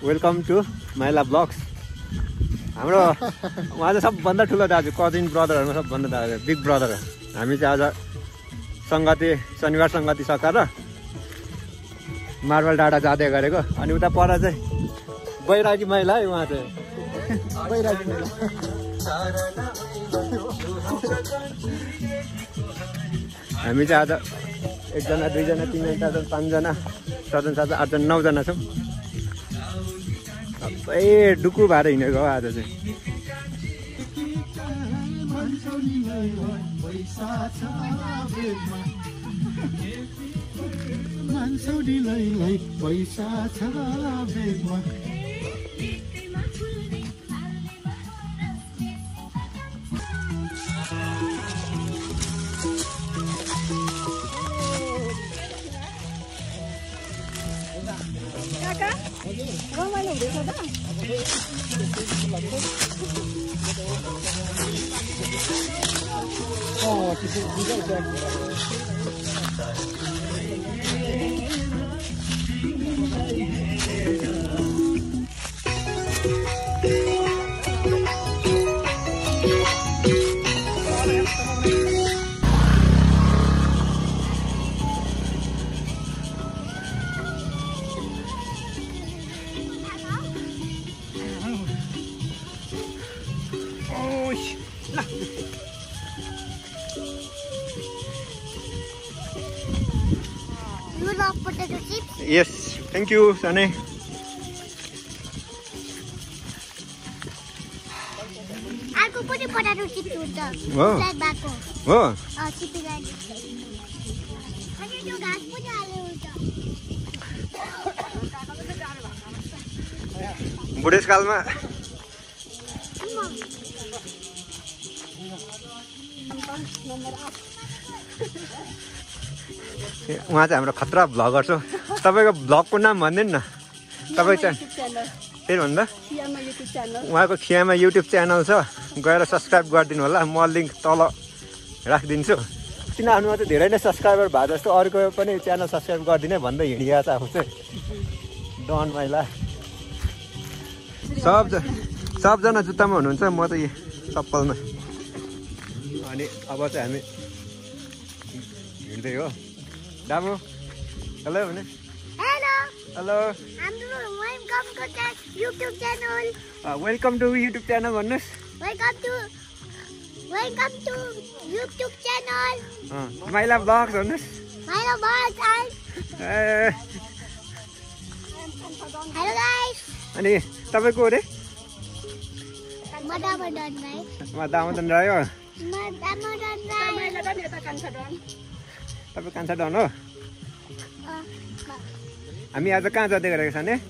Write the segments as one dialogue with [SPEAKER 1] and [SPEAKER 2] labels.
[SPEAKER 1] Welcome to माइला blogs. हाम्रो उहाँ चाहिँ सबभन्दा ठुलो दाजु, कजिन ब्रदरहरूमा सबभन्दा दाजु, बिग ब्रदर। हामी चाहिँ आज सङ्गति, शनिबार सङ्गति सकाएर मार्बल डाँडा जाँदै गरेको। अनि उता पर चाहिँ बैरागी महिला है, उहाँ चाहिँ बैरागी महिला। हामी चाहिँ आज 1 जना 2 जना 3 जना 4 जना 5 जना 6 जना 7 जना 8 जना 9 जना छौँ। सबै डुकु भएर हिँडेको हो आज चाहिँ।
[SPEAKER 2] काका रमाइलो हुँदैछ त?
[SPEAKER 3] You love potato chips?
[SPEAKER 1] Yes, thank you, Sane.
[SPEAKER 3] अर्को पनि potato chips हुन्छ।
[SPEAKER 1] हो
[SPEAKER 3] ब्ल्याक भएको।
[SPEAKER 1] हो
[SPEAKER 3] चिपिलाई। अनि त्यो घाँस पनि हाल्नु हुन्छ।
[SPEAKER 1] बुढेसकालमा उहाँ चाहिँ हाम्रो खतरा भ्लगर छ। तपाईँको भ्लगको नाम भनिदिनु न। तपाईँ चाहिँ फेरि भन्दा उहाँको खियामा युट्युब च्यानल छ, गएर सब्सक्राइब गरिदिनु होला। म लिङ्क तल राखिदिन्छु। किन आफ्नोमा चाहिँ धेरै नै सब्सक्राइबर भए जस्तो अरूको पनि च्यानल सब्सक्राइब गरिदिने भन्दै हिँडिया छ आफू चाहिँ। डन माइला सबजना जुत्तामा हुनुहुन्छ, म त यो चप्पलमा। अनि अब चाहिँ हामी हिँड्दै हो। दामु हेलो भने
[SPEAKER 3] हेलो
[SPEAKER 1] हेलो
[SPEAKER 3] हाम्रो YouTube channel.
[SPEAKER 1] Welcome to YouTube channel भन्नुहोस्।
[SPEAKER 3] Welcome to YouTube channel.
[SPEAKER 1] Maila vlogs भन्नुहोस्।
[SPEAKER 3] माइला ब्लग्स। Hello guys.
[SPEAKER 1] अनि तपाईँको अरे
[SPEAKER 3] म दामोदर राई।
[SPEAKER 1] म दामोदर राई हो।
[SPEAKER 3] म दामोदर राई।
[SPEAKER 1] तपाईँ कान्छा डन हो। हामी आज कहाँ जाँदै गरेको छ नि?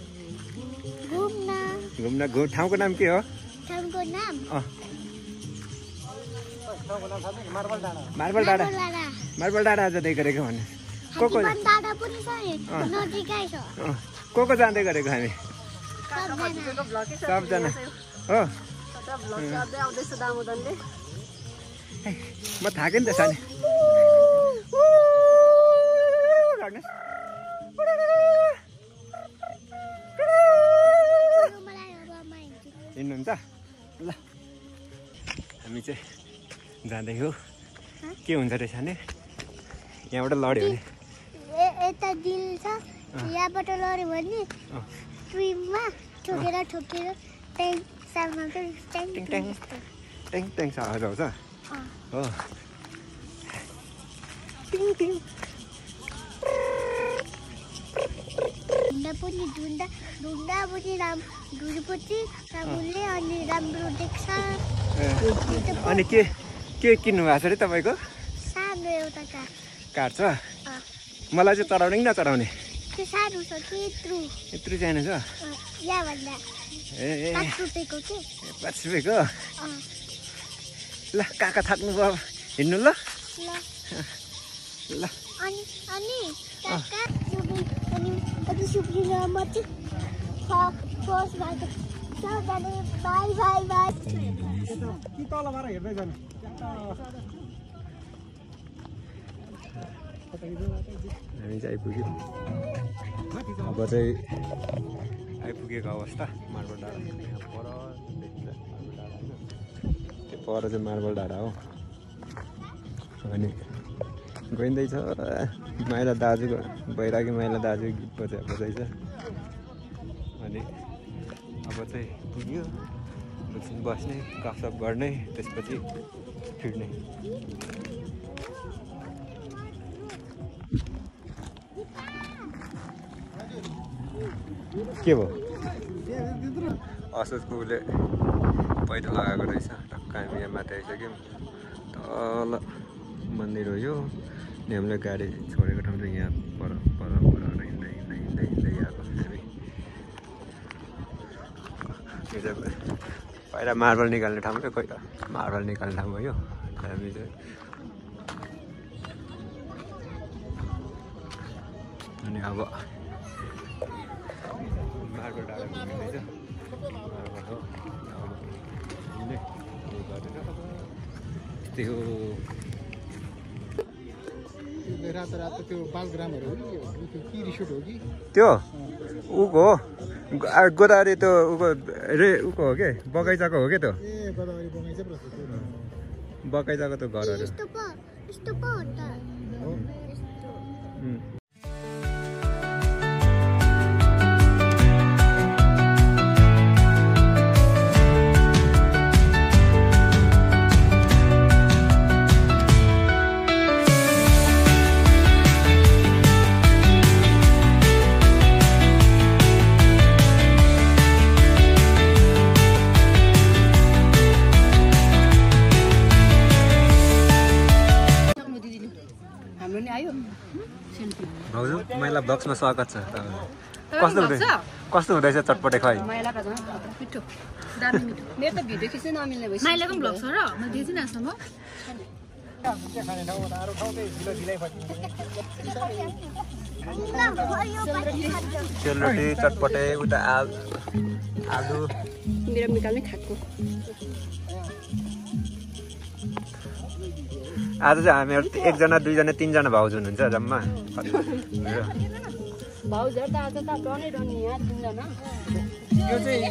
[SPEAKER 1] घुम्न। ठाउँको नाम के हो?
[SPEAKER 3] ठाउँको नाम
[SPEAKER 1] मार्बल डाँडा। मार्बल डाँडा जाँदै गरेको भने को
[SPEAKER 3] डाँडा पनि छ नजिकै छ।
[SPEAKER 1] को जाँदै गरेको हामी? सबजना हो। म थाकेँ नि त सानी। हिँड्नुहुन्छ ल। हामी चाहिँ जाँदै हो। के हुन्छ रहेछ नि यहाँबाट लड्यो भने?
[SPEAKER 3] यता दिल छ, यहाँबाट लड्यो भने ट्रिममा ठोकेर ट्याङ साउन्ड आउँछ।
[SPEAKER 1] ट्याङ आवाज आउँछ हो। ढुङ्गा पनि राम्रोले अनि राम्रो देख्छ। अनि के किन्नु भएको छ अरे तपाईँको?
[SPEAKER 3] सानो एउटा
[SPEAKER 1] कार छ। मलाई चाहिँ चढाउने कि नचढाउने?
[SPEAKER 3] त्यो सानो छ कि
[SPEAKER 1] यत्रो सानो छ?
[SPEAKER 3] यहाँभन्दा 5 रुपियाँको के?
[SPEAKER 1] 5 रुपियाँको? ल काका थाक्नु भयो, हिँड्नु ल। ल
[SPEAKER 3] अनि काका अनि सुप्रिना म चाहिँ फर्स्ट भएको सबैले बाई बाई बाई।
[SPEAKER 1] कि तल मार हेर्दै जानु। हामी चाहिँ आइपुग्यौँ। अब चाहिँ आइपुगेको अवस्था मार्बल डाँडा यहाँ पर देखिन्छ मार्बल डाँडा होइन त्यो पर चाहिँ मार्बल डाँडा हो अनि गइँदैछ माइला दाजुको बैरागी माइला दाजु गीत बजाइछ अनि अब चाहिँ पुग्यो एकछिन बस्ने गफसफ गर्ने त्यसपछि फिर्ने के भयो असोजको उसले पहिरो लगाएको रहेछ टक्क हामी यहाँ माथि आइसक्यौँ तल मन्दिर हो यो अनि हामीले गाडी छोडेको ठाउँ चाहिँ यहाँ पर हिँड्दै आएको हामी यो चाहिँ पहिला मार्बल निकाल्ने ठाउँ क्या कोही त मार्बल निकाल्ने ठाउँ हो यो हामी चाहिँ अनि अब मार्बल डाँडा घुमिँदैछ मार्बल हो त्यो
[SPEAKER 2] रातो त्यो बालग्रामहरू के रिसोर्ट हो कि
[SPEAKER 1] त्यो उको हो गोदावरी त्यो उको उको हो के बगैँचाको हो क्या त्यो
[SPEAKER 2] ए गोदावरी बगैँचा पो रहेछ
[SPEAKER 1] बगैँचाको त्यो घरहरू
[SPEAKER 3] यस्तो पो हो त भाउजू महिला ब्लग्समा स्वागत छ कस्तो हुँदैछ चटपटे खुवाई
[SPEAKER 4] माइलाको पनि भ्लग छ र म दिएँ आसम्म
[SPEAKER 1] सेलरोटी चटपटे उता आलु
[SPEAKER 4] मेरो निकाल्ने खाएको
[SPEAKER 1] आज चाहिँ हामीहरू एकजना दुईजना तिनजना भाउजू हुनुहुन्छ जम्मा
[SPEAKER 4] भाउजूहरू त आज त डनै डनी यहाँ तिनजना
[SPEAKER 1] यो चाहिँ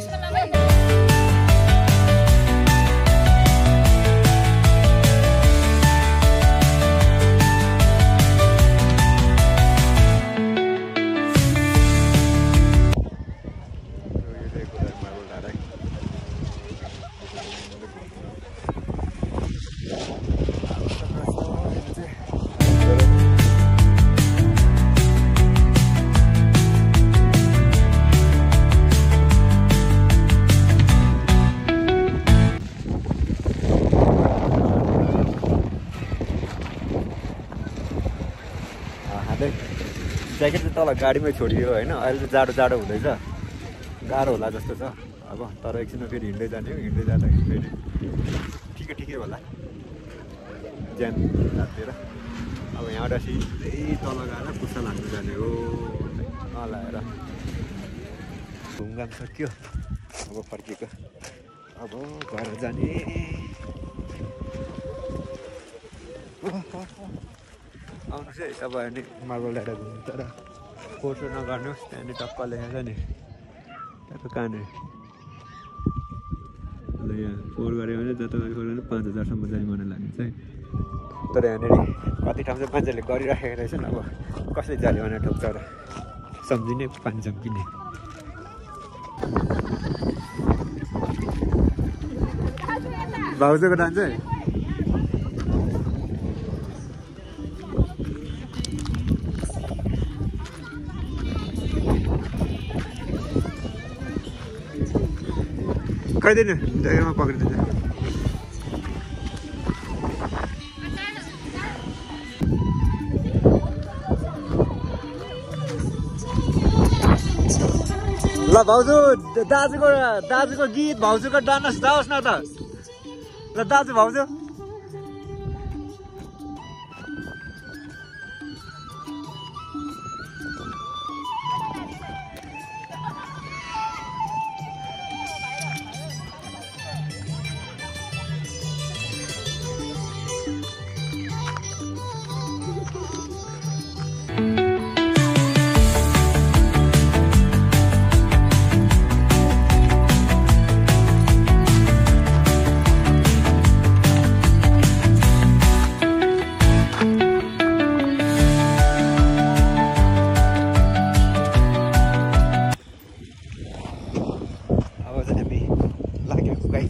[SPEAKER 1] ज्याकेट चाहिँ तल गाडीमै छोडियो होइन अहिले चाहिँ जाडो हुँदैछ गाह्रो होला जस्तो छ अब तर एकछिनमा फेरि हिँड्दै जाने हो हिँड्दै जाँदाखेरि फेरि ठिकै होला ज्यान राखेर अब यहाँबाट सिधै तल गएर पुस्ता लानु जाने हो नलाएर घुमघाम सक्यो अब फर्किएको अब घर जाने आउनुहोस् है तपाईँ नि मार्बल डाँडा घुम्नु तर फोटो नगर्नुहोस् त्यहाँनिर टक्क लेखेको छ नि त्यहाँको कहाँनिर ल यहाँ फोहोर गऱ्यो भने जताभावी फोहोर भने 5000सम्म जरिमाना लाग्छ है तर यहाँनिर कति ठाउँ चाहिँ मान्छेले गरिराखेको रहेछन् अब कसले जरिमाना ठोक्छ र सम्झिने पान्छौँ किने भाउजूको डान्स है खाइदिनु जग्गामा पक्रिदिन्छ ल भाउजू दाजुको गीत भाउजूको डान्स जाओस् न त ल दाजु भाउजू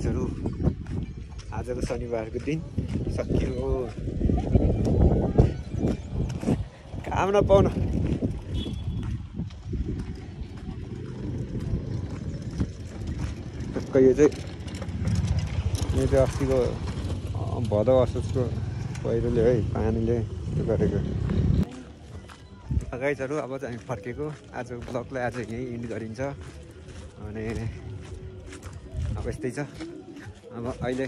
[SPEAKER 1] गाइजहरू आजको शनिबारको दिन सकियो। काम नपाउन यो चाहिँ अस्तिको भदौ असोजको पहिरोले है पानीले गरेको। गाइजहरू अब चाहिँ हामी फर्केको। आजको ब्लगलाई आज यहीँ इन्ड गरिन्छ। अनि अब यस्तै छ। अब अहिले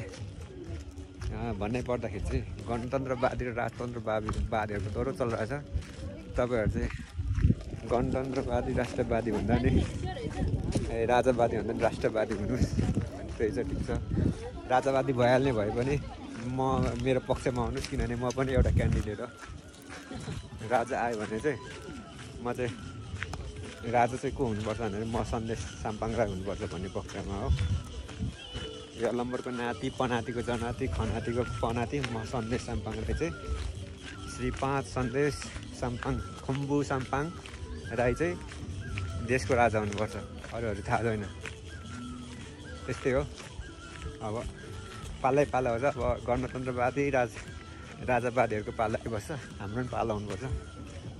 [SPEAKER 1] भन्नै पर्दाखेरि चाहिँ गणतन्त्रवादी र राजतन्त्रवादीहरूको दौरो चलिरहेछ। तपाईँहरू चाहिँ गणतन्त्रवादी राष्ट्रवादी भन्दा नि राजावादी भन्दा नि राष्ट्रवादी हुनुहोस्। त्यही चाहिँ ठिक छ। राजावादी भइहाल्ने भए पनि मेरो पक्षमा आउनुहोस्, किनभने म पनि एउटा क्यान्डिडेट हो। राजा आयो भने चाहिँ म चाहिँ राजा चाहिँ को हुनुपर्छ भने म सन्देश साम्पाङ राई हुनुपर्छ भन्ने पक्षमा हो। यलम्बरको नाति पनातिको जनाति खनातिको पनाति म सन्देश साम्पाङ राई चाहिँ श्री 5 सन्देश साम्पाङ खुम्बु साम्पाङ राई चाहिँ देशको राजा हुनुपर्छ। अरूहरू थाहा छैन। त्यस्तै हो। अब पालै पाला हो। अब गणतन्त्रवादी राजावादीहरूको पाला बस्छ, हाम्रो पनि पाला हुनुपर्छ।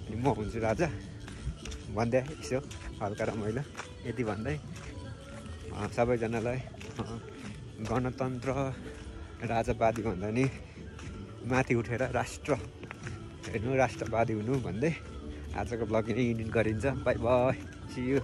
[SPEAKER 1] अनि म हुन्छु राजा भन्दै यसो हल्का रमाइलो यति भन्दै सबैजनालाई गणतन्त्र राजावादी भन्दा नि माथि उठेर राष्ट्र हेर्नु, राष्ट्रवादी हुनु भन्दै आजको ब्लग यहीँ एडिट गरिन्छ। Bye bye, see you.